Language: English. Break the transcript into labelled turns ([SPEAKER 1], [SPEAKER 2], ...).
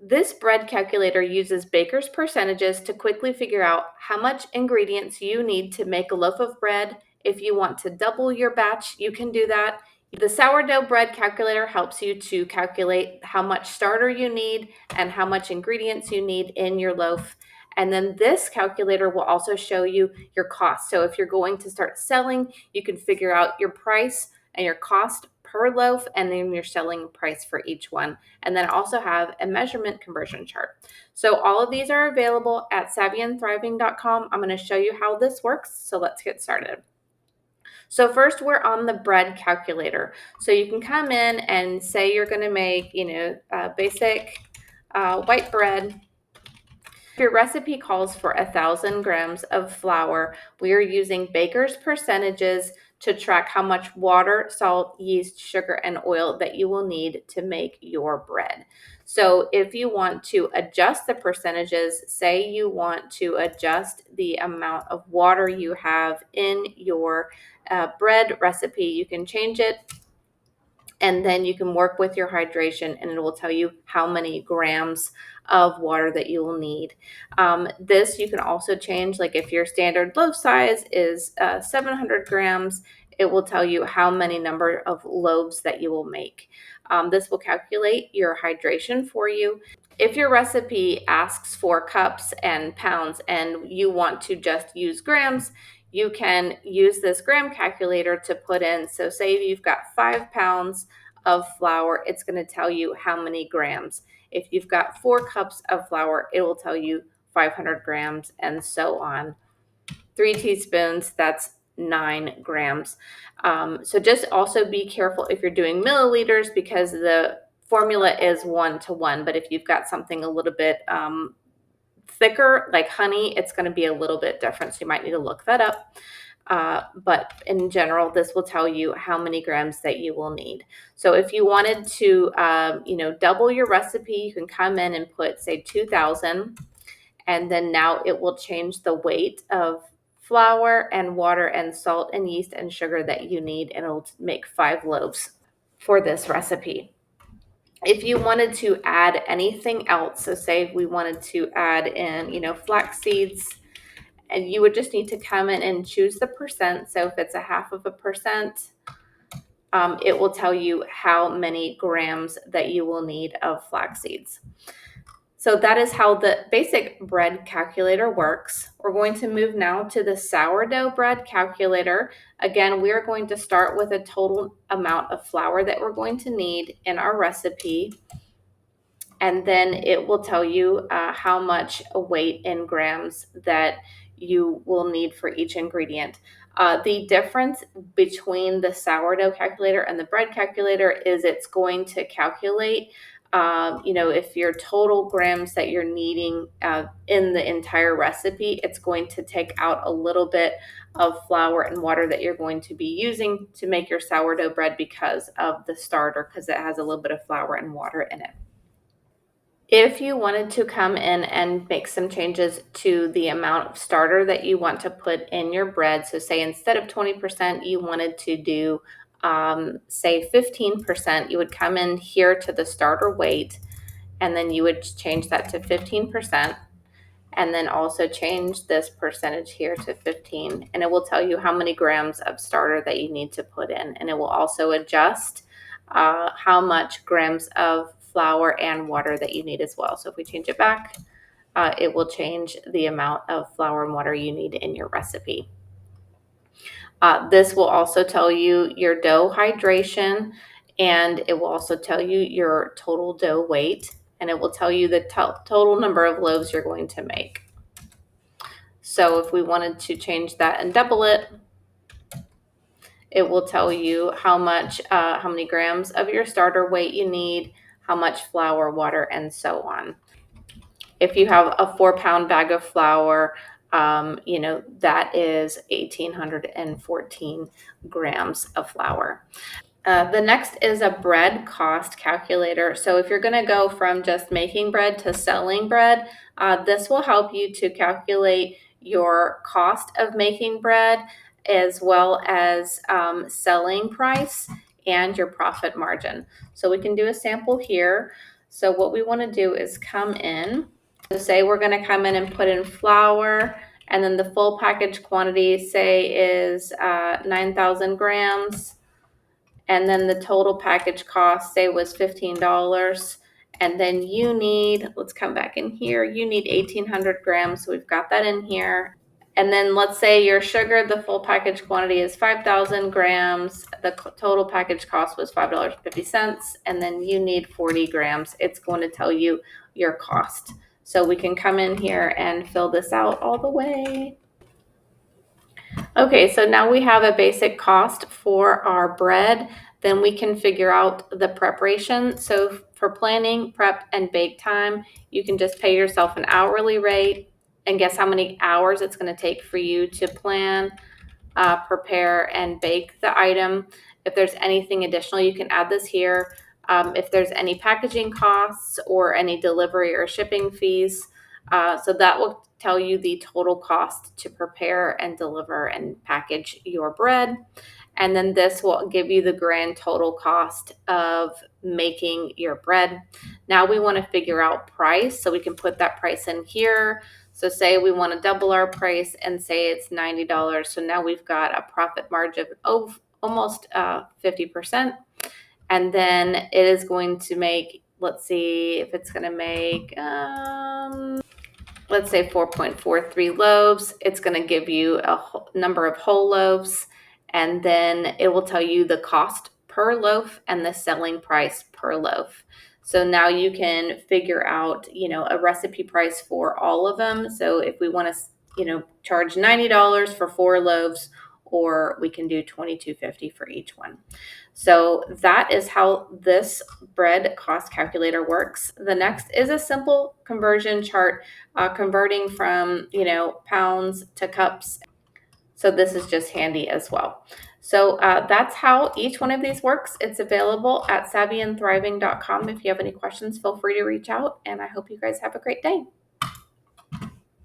[SPEAKER 1] This bread calculator uses baker's percentages to quickly figure out how much ingredients you need to make a loaf of bread. If you want to double your batch, you can do that. The sourdough bread calculator helps you to calculate how much starter you need and how much ingredients you need in your loaf. And then this calculator will also show you your cost. So if you're going to start selling, you can figure out your price and your cost per loaf and then your selling price for each one. And then also have a measurement conversion chart. So all of these are available at savvyandthriving.com. I'm going to show you how this works. So let's get started. So first we're on the bread calculator. So you can come in and say you're going to make, basic white bread. If your recipe calls for 1,000 grams of flour, we are using baker's percentages to track how much water, salt, yeast, sugar, and oil that you will need to make your bread. So if you want to adjust the percentages, say you want to adjust the amount of water you have in your bread recipe, you can change it, and then you can work with your hydration and it will tell you how many grams of water that you will need. This you can also change, like if your standard loaf size is 700 grams, it will tell you how many number of loaves that you will make. This will calculate your hydration for you. If your recipe asks for cups and pounds and you want to just use grams, you can use this gram calculator to put in. So say you've got 5 pounds of flour, it's going to tell you how many grams. If you've got 4 cups of flour, it will tell you 500 grams and so on. 3 teaspoons, that's 9 grams. So just also be careful if you're doing milliliters because the formula is 1-to-1, but if you've got something a little bit thicker like honey, it's going to be a little bit different, so you might need to look that up. But in general, this will tell you how many grams that you will need. So if you wanted to double your recipe, you can come in and put, say, 2,000, and then now it will change the weight of flour and water and salt and yeast and sugar that you need, and it'll make 5 loaves for this recipe. If you wanted to add anything else, so say we wanted to add in, flax seeds, and you would just need to come in and choose the percent. So if it's 0.5%, it will tell you how many grams that you will need of flax seeds. So that is how the basic bread calculator works. We're going to move now to the sourdough bread calculator. Again, we are going to start with a total amount of flour that we're going to need in our recipe. And then it will tell you how much weight in grams that you will need for each ingredient. The difference between the sourdough calculator and the bread calculator is it's going to calculate if your total grams that you're needing in the entire recipe, it's going to take out a little bit of flour and water that you're going to be using to make your sourdough bread because of the starter, because it has a little bit of flour and water in it. If you wanted to come in and make some changes to the amount of starter that you want to put in your bread, so say instead of 20%, you wanted to do, say 15%, you would come in here to the starter weight, and then you would change that to 15%, and then also change this percentage here to 15, and it will tell you how many grams of starter that you need to put in, and it will also adjust how much grams of flour and water that you need as well. So if we change it back, it will change the amount of flour and water you need in your recipe. This will also tell you your dough hydration, and it will also tell you your total dough weight, and it will tell you the total number of loaves you're going to make. So if we wanted to change that and double it, it will tell you how many grams of your starter weight you need, how much flour, water, and so on. If you have a 4-pound bag of flour, that is 1,814 grams of flour. The next is a bread cost calculator. So if you're going to go from just making bread to selling bread, this will help you to calculate your cost of making bread as well as selling price and your profit margin. So we can do a sample here. So what we want to do is come in. So say we're going to come in and put in flour, and then the full package quantity, say, is 9,000 grams. And then the total package cost, say, was $15. And then you need, let's come back in here, you need 1,800 grams. So we've got that in here. And then let's say your sugar, the full package quantity is 5,000 grams. The total package cost was $5.50. And then you need 40 grams. It's going to tell you your cost. So we can come in here and fill this out all the way. Okay, so now we have a basic cost for our bread. Then we can figure out the preparation. So for planning, prep, and bake time, you can just pay yourself an hourly rate and guess how many hours it's going to take for you to plan, prepare, and bake the item. If there's anything additional, you can add this here. If there's any packaging costs or any delivery or shipping fees, so that will tell you the total cost to prepare and deliver and package your bread. And then this will give you the grand total cost of making your bread. Now we want to figure out price, so we can put that price in here. So say we want to double our price and say it's $90. So now we've got a profit margin of almost 50%. And then it is going to make, let's see if it's going to make, let's say 4.43 loaves. It's going to give you a number of whole loaves, and then it will tell you the cost per loaf and the selling price per loaf. So now you can figure out, a recipe price for all of them. So if we want to, charge $90 for 4 loaves, or we can do $22.50 for each one. So that is how this bread cost calculator works. The next is a simple conversion chart, converting from, pounds to cups. So this is just handy as well. So that's how each one of these works. It's available at savvyandthriving.com. If you have any questions, feel free to reach out, and I hope you guys have a great day.